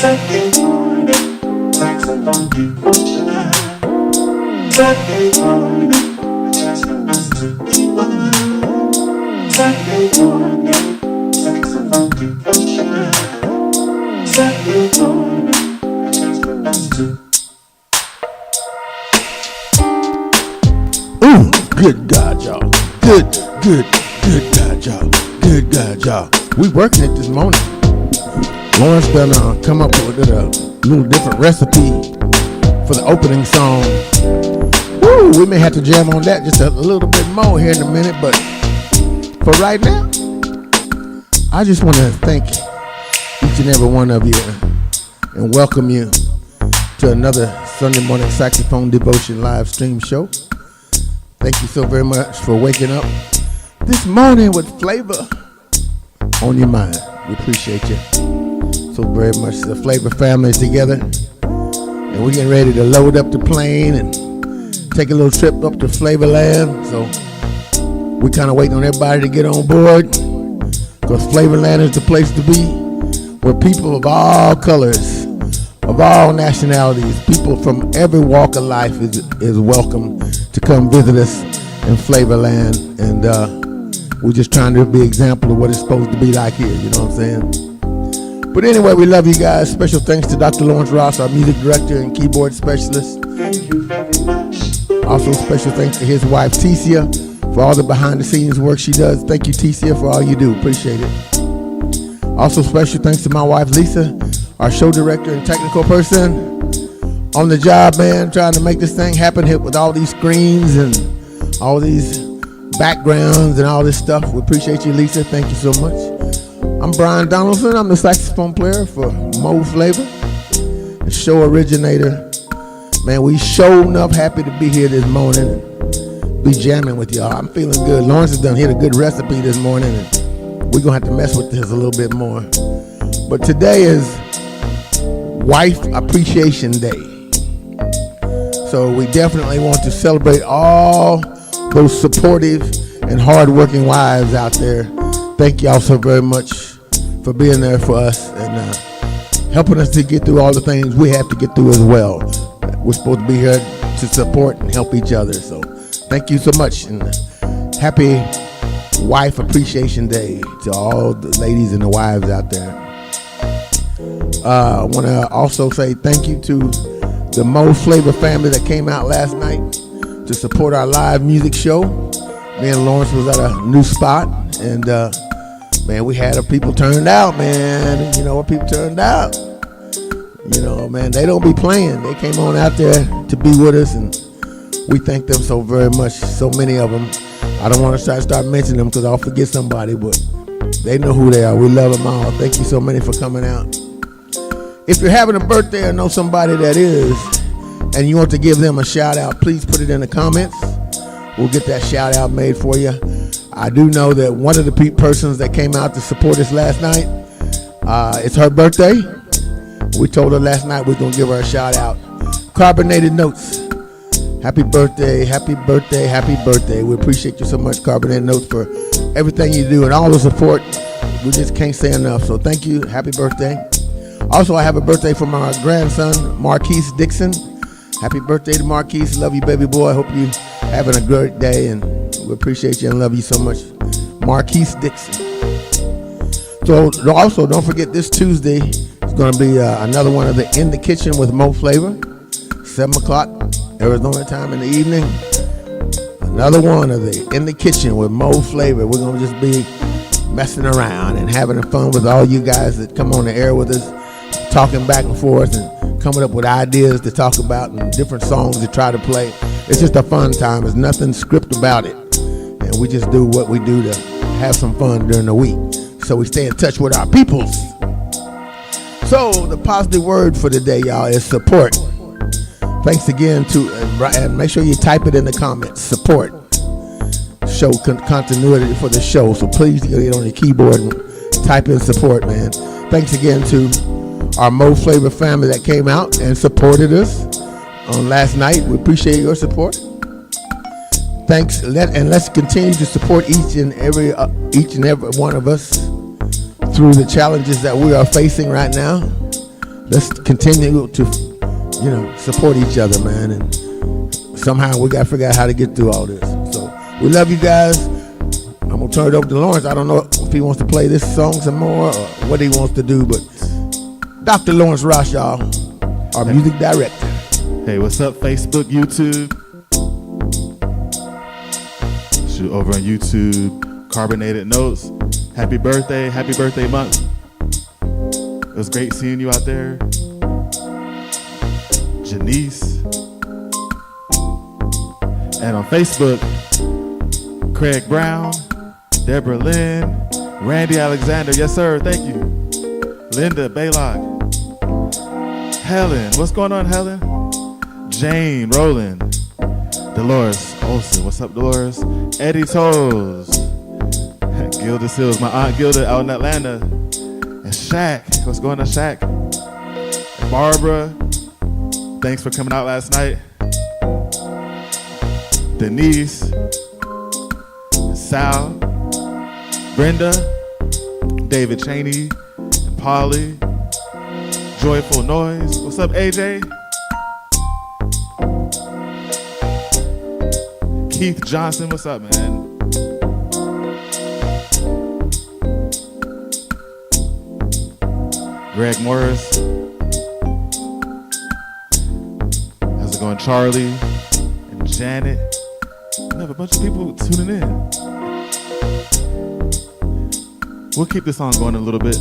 Good God, y'all. Good God, y'all. Good God, y'all. We working it this morning. Lawrence done come up with a little different recipe for the opening song. Woo, we may have to jam on that just a little bit more here in a minute, but for right now, I just want to thank each and every one of you and welcome you to another Sunday morning Saxophone Devotion live stream show. Thank you so very much for waking up this morning with flavor on your mind. We appreciate you so very much. The Flavor family is together, and we're getting ready to load up the plane and take a little trip up to Flavorland. So we kind of waiting on everybody to get on board, because Flavorland is the place to be, where people of all colors, of all nationalities, people from every walk of life is welcome to come visit us in Flavorland. And we're just trying to be an example of what it's supposed to be like here, you know what I'm saying? But anyway, we love you guys. Special thanks to Dr. Lawrence Ross, our music director and keyboard specialist. Thank you very much. Also, special thanks to his wife, Ticia, for all the behind-the-scenes work she does. Thank you, Ticia, for all you do. Appreciate it. Also, special thanks to my wife, Lisa, our show director and technical person. On the job, man, trying to make this thing happen here with all these screens and all these backgrounds and all this stuff. We appreciate you, Lisa. Thank you so much. I'm Brian Donaldson. I'm the saxophone player for Mo Flavor, the show originator. Man, we sure enough happy to be here this morning and be jamming with y'all. I'm feeling good. Lawrence has done hit a good recipe this morning, and we're going to have to mess with this a little bit more. But today is Wife Appreciation Day. So we definitely want to celebrate all those supportive and hard-working wives out there. Thank y'all so very much for being there for us and helping us to get through all the things we have to get through as well. We're supposed to be here to support and help each other. So thank you so much, and happy Wife Appreciation Day to all the ladies and the wives out there. I want to also say thank you to the Mo Flavor family that came out last night to support our live music show. Me and Lawrence was at a new spot, and man, we had people turned out, man. You know what people turned out? You know, man, they don't be playing. They came on out there to be with us, and we thank them so very much. So many of them. I don't want to start mentioning them because I'll forget somebody, but they know who they are. We love them all. Thank you so many for coming out. If you're having a birthday or know somebody that is, and you want to give them a shout out, please put it in the comments. We'll get that shout out made for you. I do know that one of the persons that came out to support us last night, it's her birthday. We told her last night we're going to give her a shout out. Carbonated Notes. Happy birthday, happy birthday, happy birthday. We appreciate you so much, Carbonated Notes, for everything you do and all the support. We just can't say enough. So thank you. Happy birthday. Also, I have a birthday for my grandson, Marquise Dixon. Happy birthday to Marquise. Love you, baby boy. Hope you having a great day, and we appreciate you and love you so much. Marquise Dixon. So also, don't forget, this Tuesday is going to be another one of the In the Kitchen with Mo Flavor, 7 o'clock Arizona time in the evening. Another one of the In the Kitchen with Mo Flavor. We're going to just be messing around and having fun with all you guys that come on the air with us, talking back and forth and coming up with ideas to talk about and different songs to try to play. It's just a fun time. There's nothing script about it. And we just do what we do to have some fun during the week. So we stay in touch with our peoples. So the positive word for today, y'all, is support. Thanks again to, and make sure you type it in the comments, support. Show continuity for the show. So please get on your keyboard and type in support, man. Thanks again to our Mo Flavor family that came out and supported us on last night. We appreciate your support. Thanks, and let's continue to support each and every one of us through the challenges that we are facing right now. let's continue to, support each other, man. And somehow we gotta figure out how to get through all this. So we love you guys. I'm gonna turn it over to Lawrence. I don't know if he wants to play this song some more or what he wants to do, but Dr. Lawrence Ross, y'all, our music director. Hey, what's up, Facebook, YouTube? Shoot, over on YouTube, Carbonated Notes. Happy birthday month. It was great seeing you out there. Janice. And on Facebook, Craig Brown, Deborah Lynn, Randy Alexander, yes sir, thank you. Linda Baylock, Helen, what's going on, Helen? Jane Rowland, Dolores Olson, what's up, Dolores? Eddie Toes, Gilda Sills, my aunt Gilda out in Atlanta, and Shaq, what's going on, Shaq? Barbara, thanks for coming out last night. Denise, Sal, Brenda, David Cheney, and Polly, Joyful Noise. What's up, AJ? Keith Johnson, what's up, man? Greg Morris. How's it going, Charlie and Janet? We have a bunch of people tuning in. We'll keep this on going a little bit.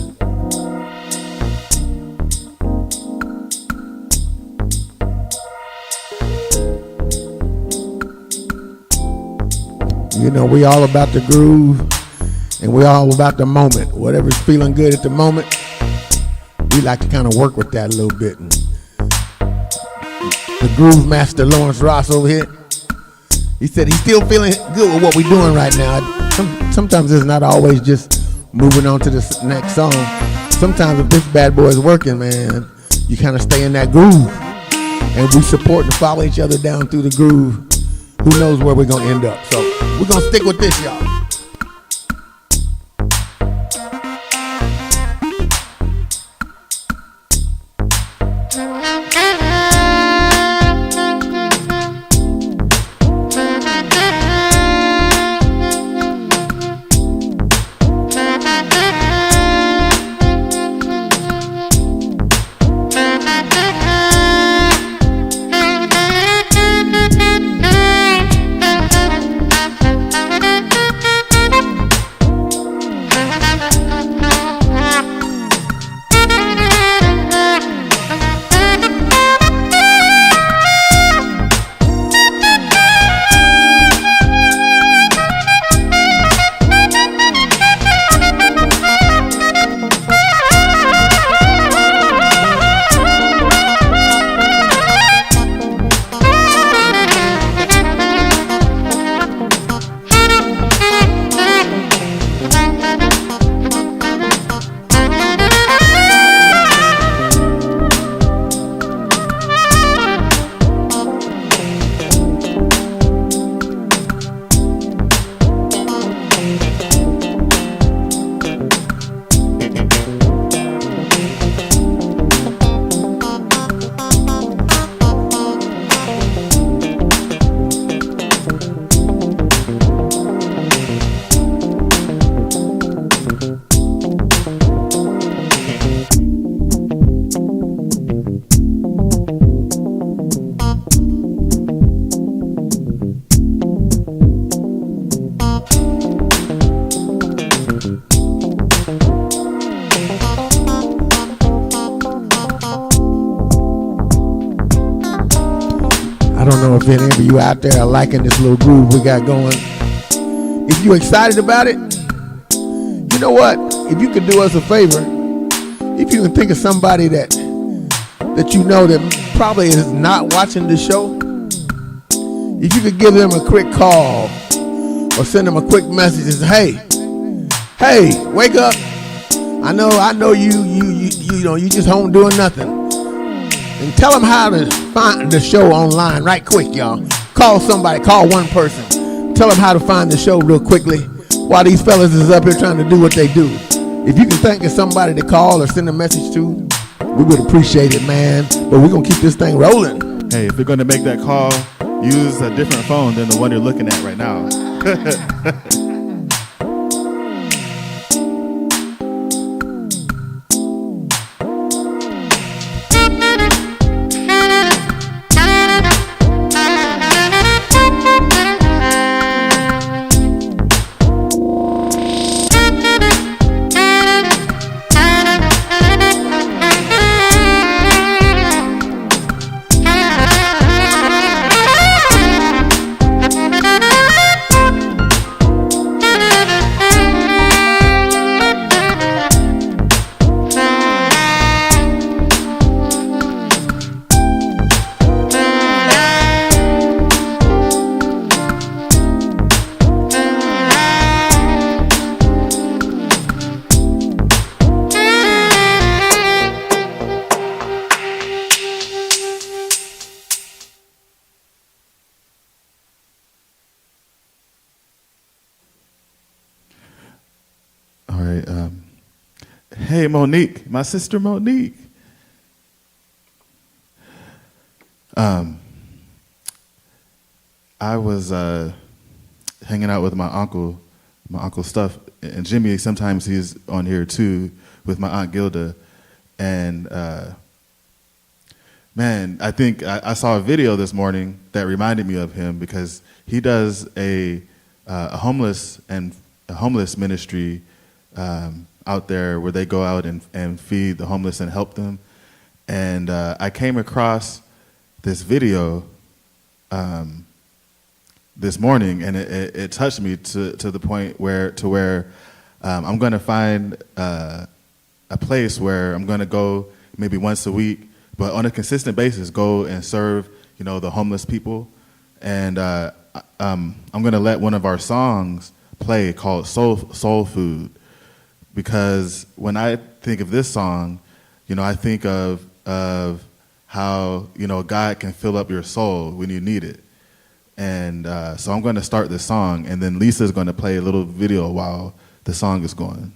We all about the groove and we all about the moment. Whatever's feeling good at the moment, we like to kind of work with that a little bit. And the groove master Lawrence Ross over here, he said he's still feeling good with what we're doing right now. Sometimes it's not always just moving on to the next song. Sometimes if this bad boy is working, man, you kind of stay in that groove. And we support and follow each other down through the groove. Who knows where we're going to end up. So we're going to stick with this, y'all. I don't know if any of you out there are liking this little groove we got going. If you're excited about it, you know what? If you could do us a favor, if you can think of somebody that you know that probably is not watching the show, if you could give them a quick call or send them a quick message and say, hey, wake up. I know you just home doing nothing. And tell them how to find the show online right quick, y'all. Call somebody, call one person. Tell them how to find the show real quickly while these fellas is up here trying to do what they do. If you can think of somebody to call or send a message to, We would appreciate it, man. But we're going to keep this thing rolling. Hey, if you're going to make that call, use a different phone than the one you're looking at right now. All right. Hey, Monique, my sister Monique. I was hanging out with my uncle Stuff, and Jimmy. Sometimes he's on here too with my aunt Gilda, and man, I think I saw a video this morning that reminded me of him because he does a homeless ministry out there where they go out and feed the homeless and help them. And I came across this video this morning, and it touched me to the point where I'm going to find a place where I'm going to go maybe once a week, but on a consistent basis, go and serve, the homeless people. And I'm going to let one of our songs play called Soul Food, because when I think of this song, I think of how, God can fill up your soul when you need it. And so I'm going to start this song, and then Lisa's going to play a little video while the song is going.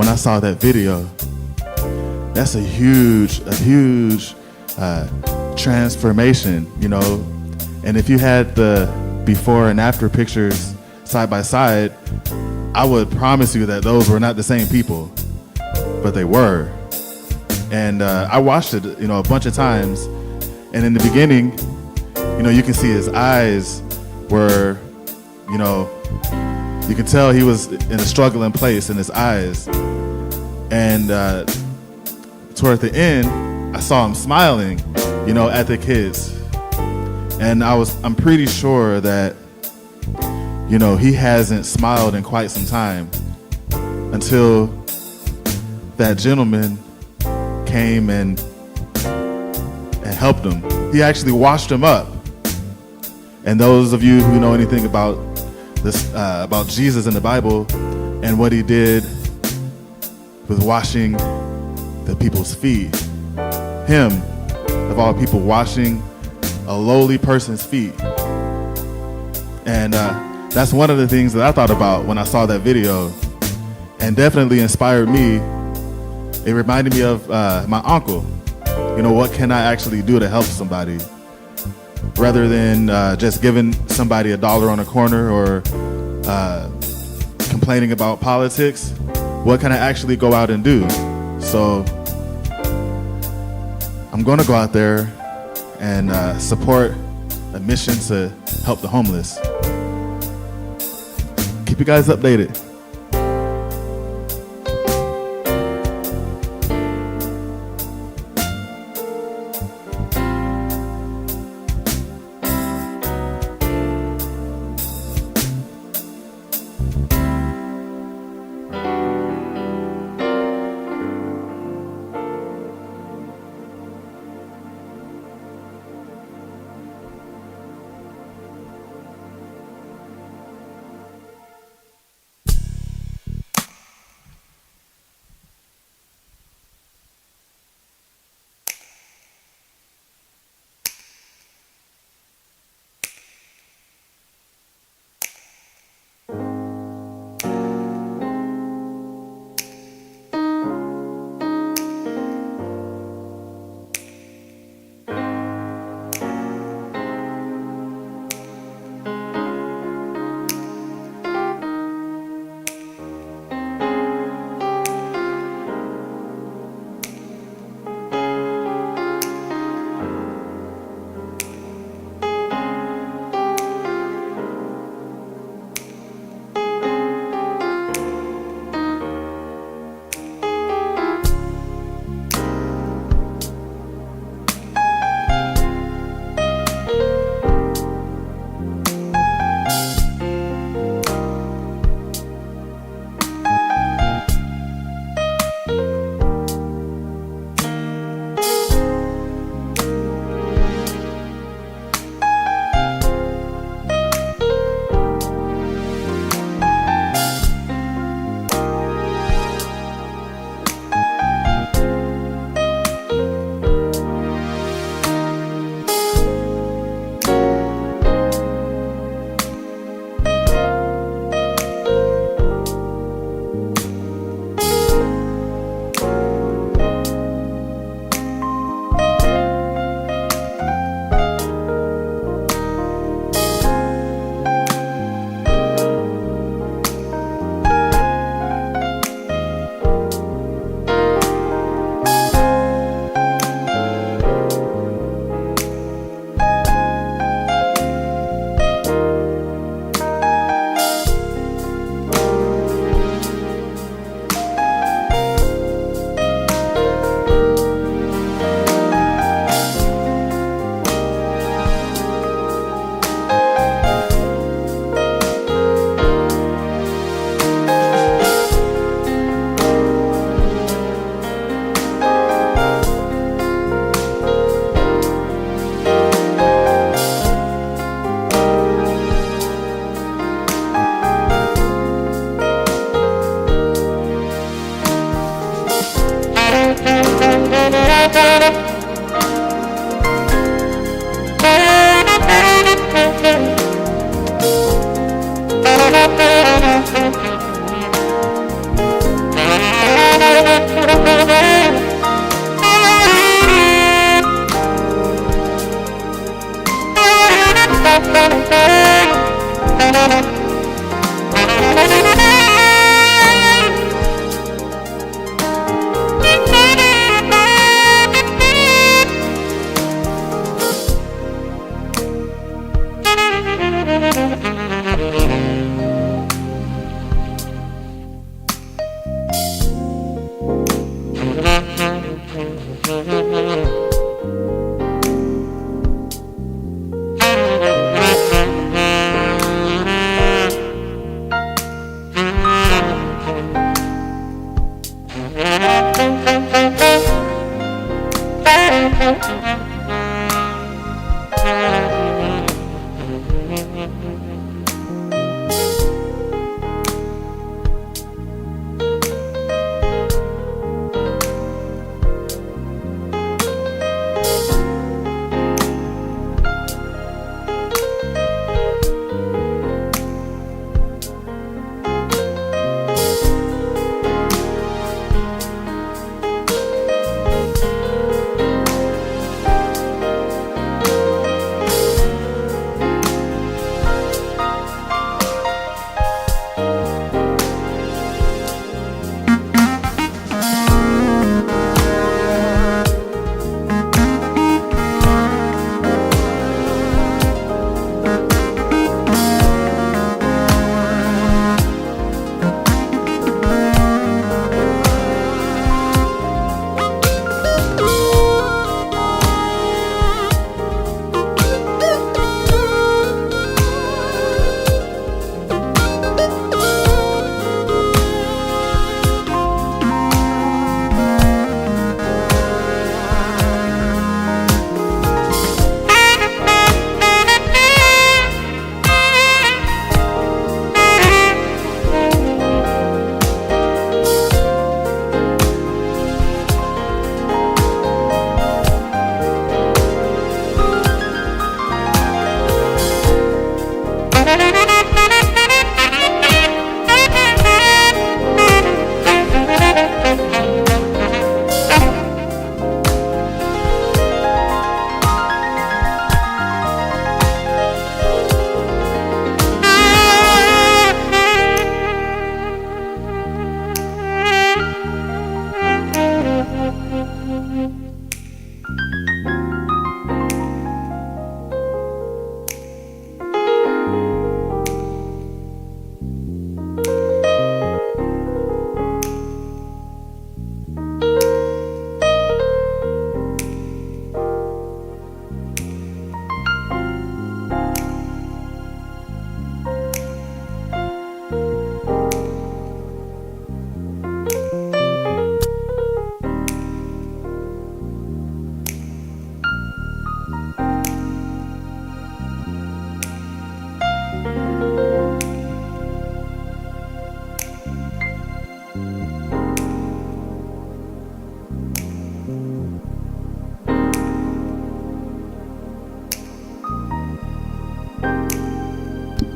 when I saw that video, that's a huge transformation, you know. And if you had the before and after pictures side by side, I would promise you that those were not the same people, but they were. And I watched it, you know, a bunch of times. And in the beginning, you know, you can see his eyes were, you know, you can tell he was in a struggling place in his eyes. And toward the end, I saw him smiling, you know, at the kids. And I'm pretty sure that, you know, he hasn't smiled in quite some time until that gentleman came and helped him. He actually washed him up. And those of you who know anything about this, about Jesus in the Bible and what he did with washing the people's feet, him, of all people, washing a lowly person's feet. And that's one of the things that I thought about when I saw that video, and definitely inspired me. It reminded me of my uncle. You know, what can I actually do to help somebody? Rather than just giving somebody $1 on a corner or complaining about politics, what can I actually go out and do? So I'm going to go out there and support a mission to help the homeless. Keep you guys updated.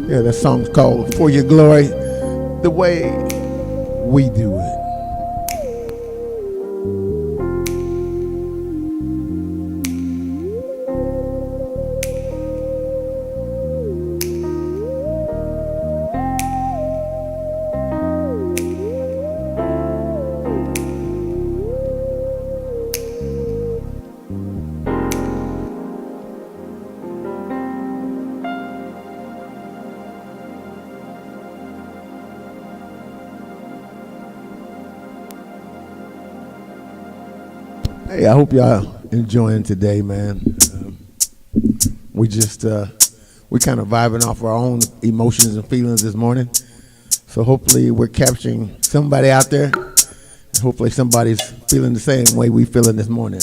Yeah, that song's called For Your Glory, the way we do it. Hey, I hope y'all enjoying today, man. We just we kind of vibing off our own emotions and feelings this morning. So hopefully we're capturing somebody out there. And hopefully somebody's feeling the same way we feeling this morning.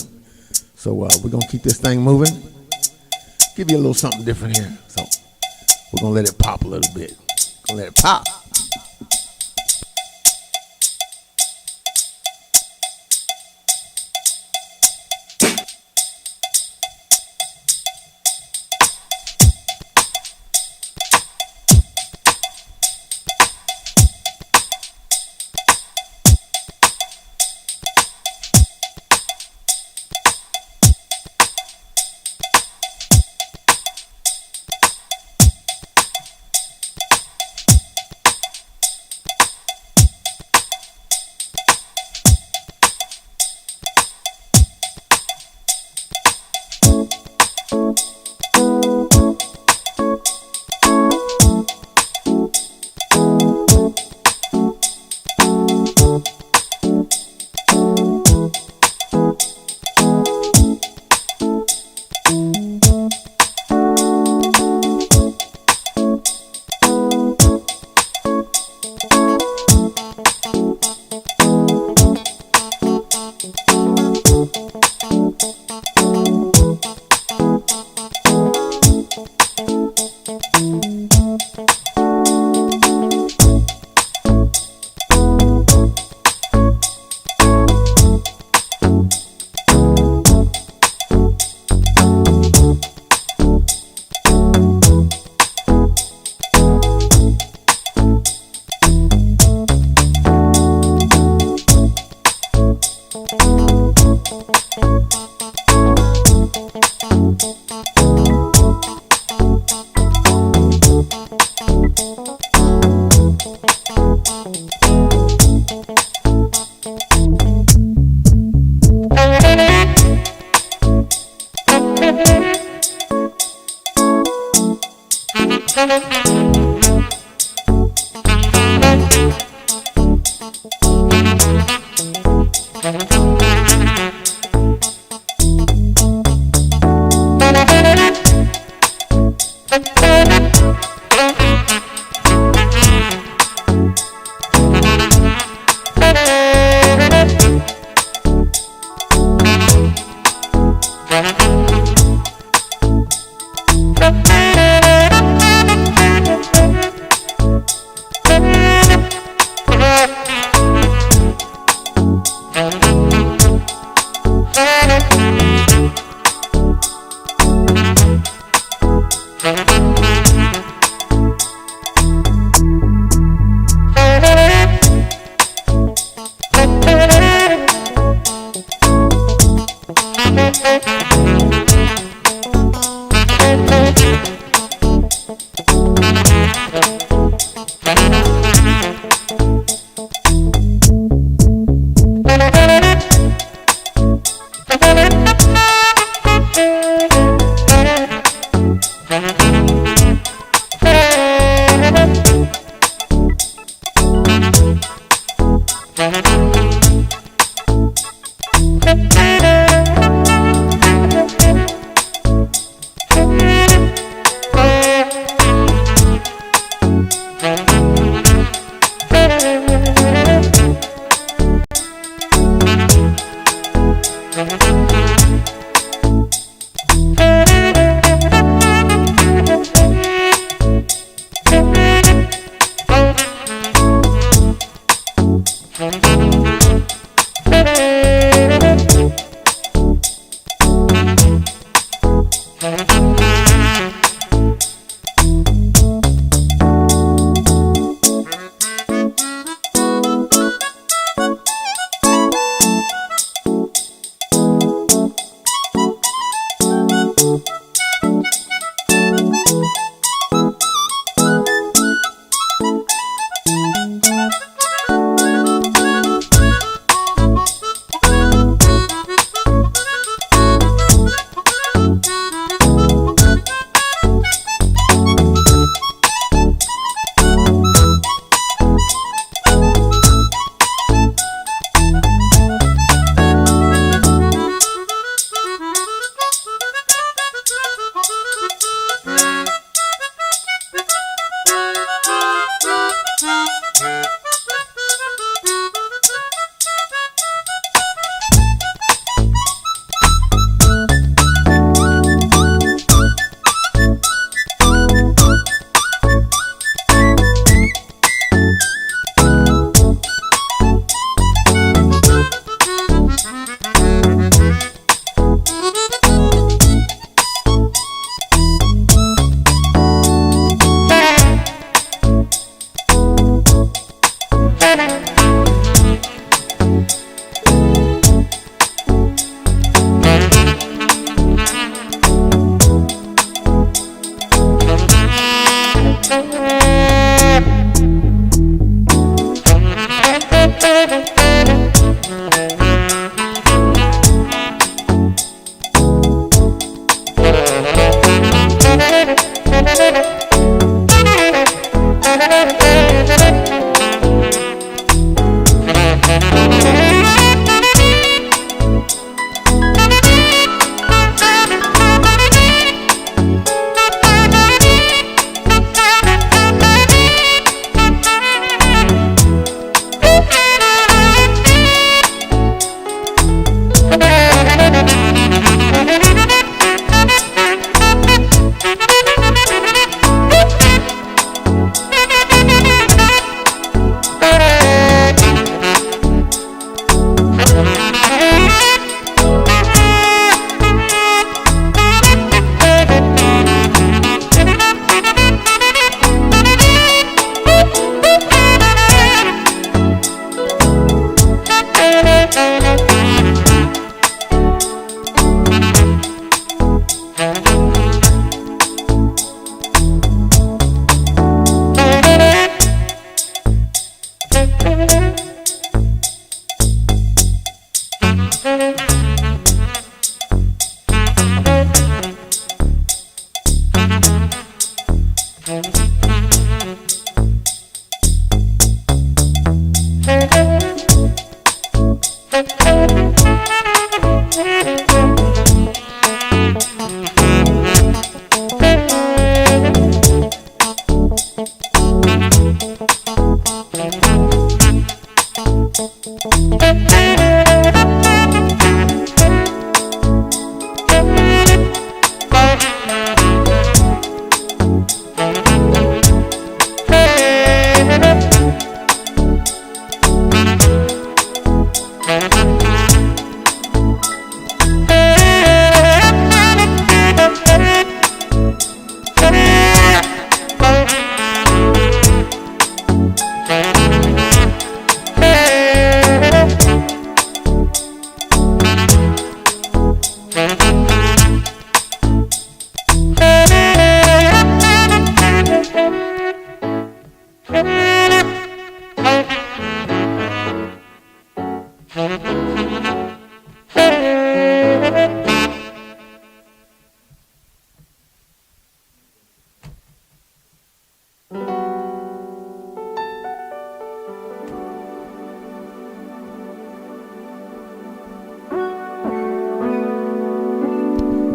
So we're gonna keep this thing moving. Give you a little something different here. So we're gonna let it pop a little bit. Gonna let it pop.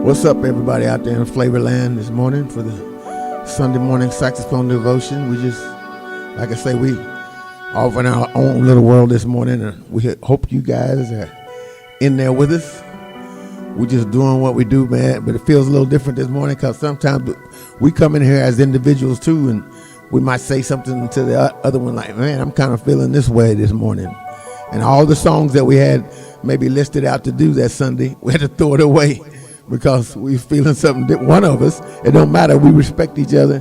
What's up, everybody out there in Flavorland this morning for the Sunday morning saxophone devotion? We just, like I say, we off in our own little world this morning, and we hope you guys are in there with us. We're just doing what we do, man, but it feels a little different this morning because sometimes we come in here as individuals too, and we might say something to the other one like, man, I'm kind of feeling this way this morning. And all the songs that we had maybe listed out to do that Sunday, we had to throw it away because we feeling something. One of us, it don't matter. We respect each other.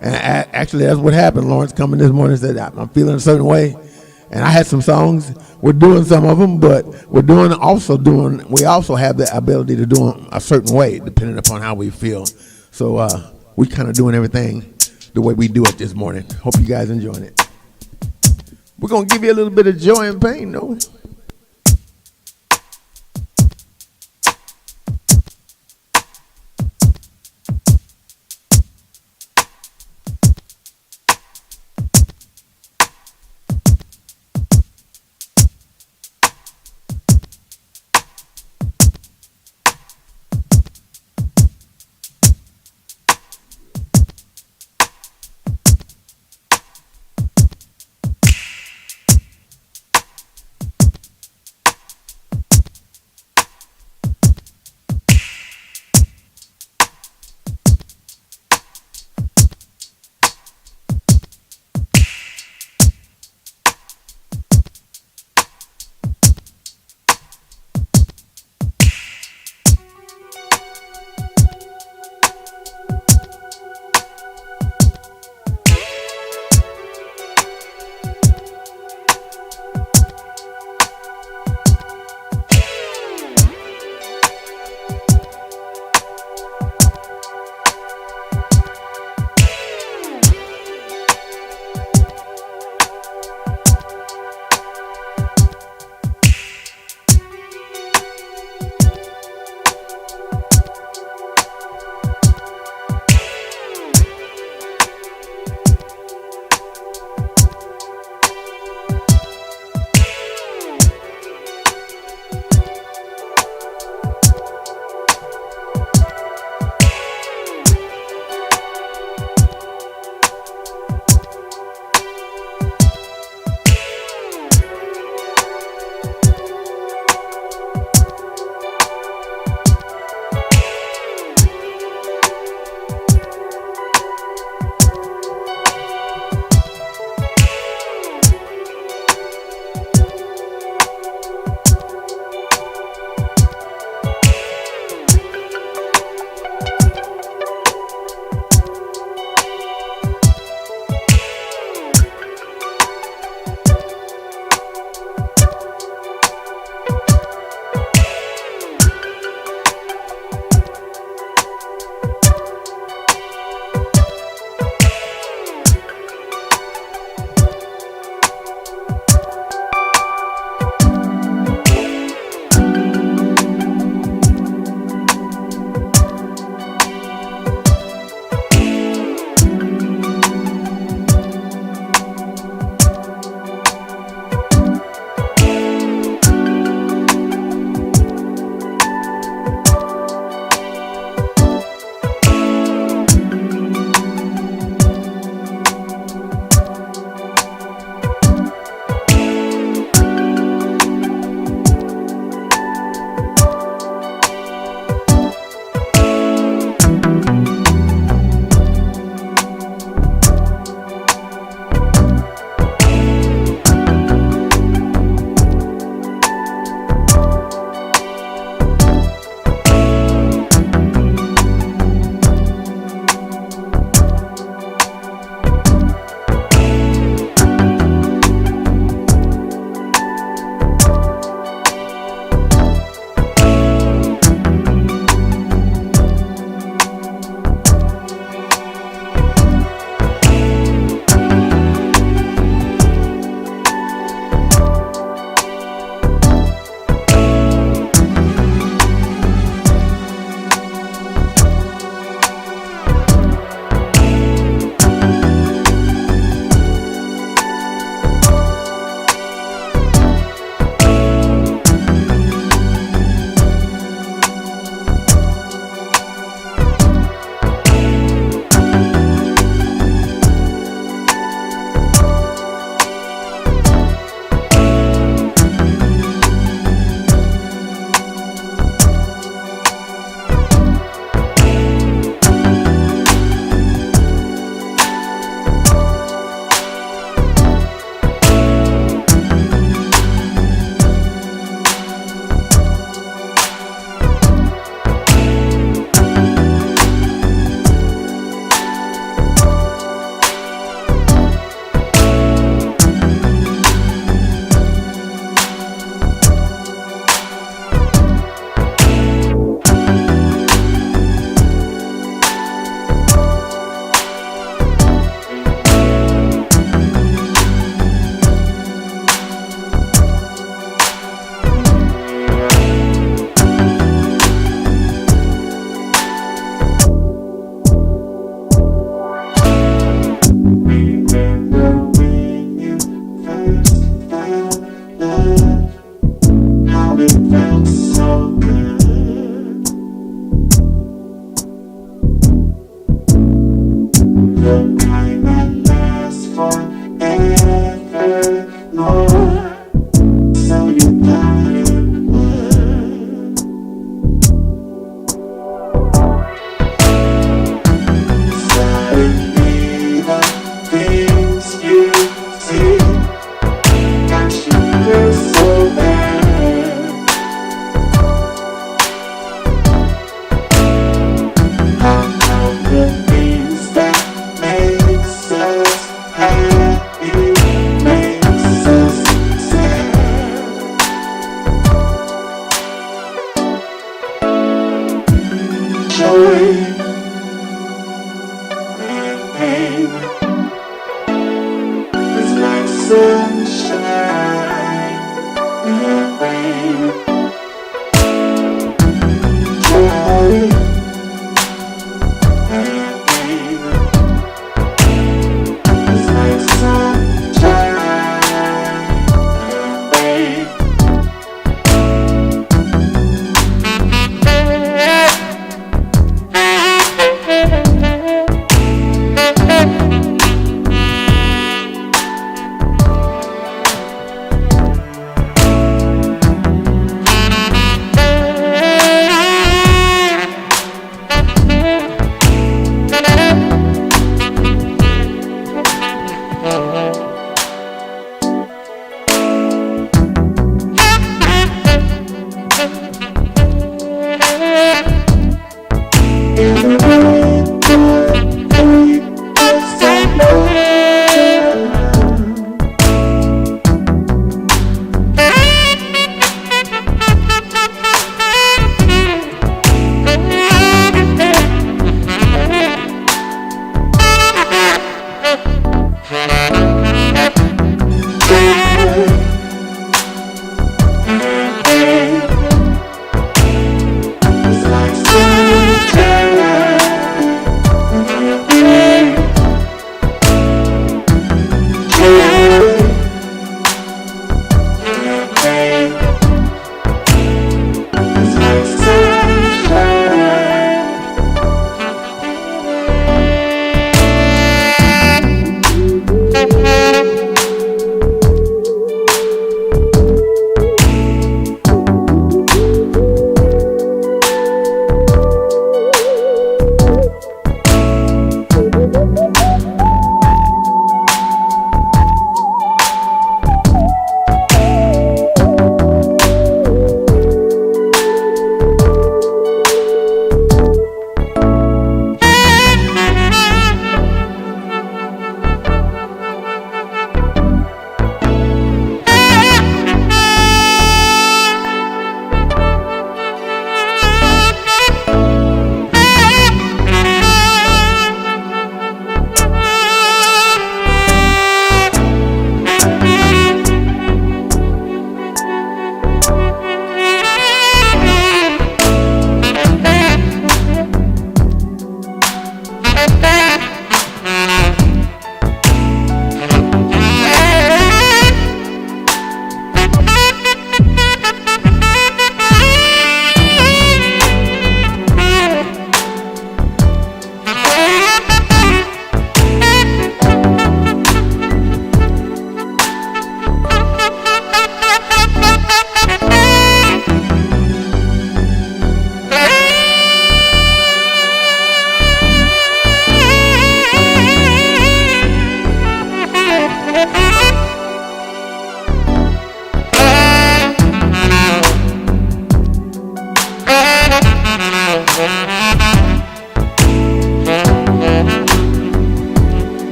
And actually, that's what happened. Lawrence coming this morning said, I'm feeling a certain way. And I had some songs. We're doing some of them, but we also have the ability to do them a certain way, depending upon how we feel. So we kind of doing everything the way we do it this morning. Hope you guys enjoying it. We're going to give you a little bit of joy and pain, though.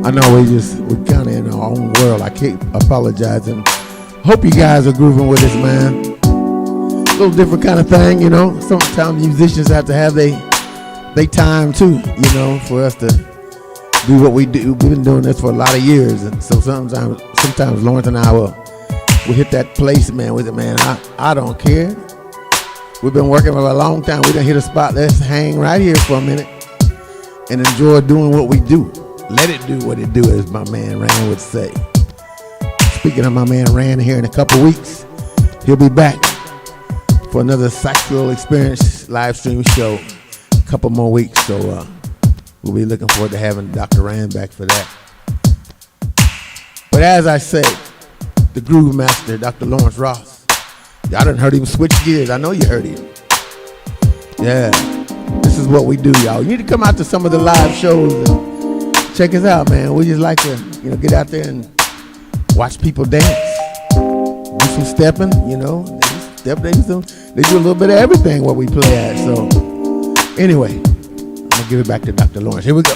I know we kind of in our own world. I keep apologizing. Hope you guys are grooving with us, man. A little different kind of thing, you know. Sometimes musicians have to have they time too, you know, for us to do what we do. We've been doing this for a lot of years, and so sometimes Lawrence and I will hit that place, man, with it, man. I don't care We've been working for a long time. We done hit a spot. Let's hang right here for a minute and enjoy doing what we do. Let it do what it do, as my man Rand would say. Speaking of my man Rand, here in a couple weeks, he'll be back for another Sexual Experience live stream show. A couple more weeks, so we'll be looking forward to having Dr. Rand back for that. But as I say, the Groove Master, Dr. Lawrence Ross. Y'all done heard him switch gears. I know you heard him. Yeah, this is what we do, y'all. You need to come out to some of the live shows and check us out, man. We just like to, get out there and watch people dance, do some stepping. They do a little bit of everything what we play at. So anyway, I'm gonna give it back to Dr. Lawrence. Here we go.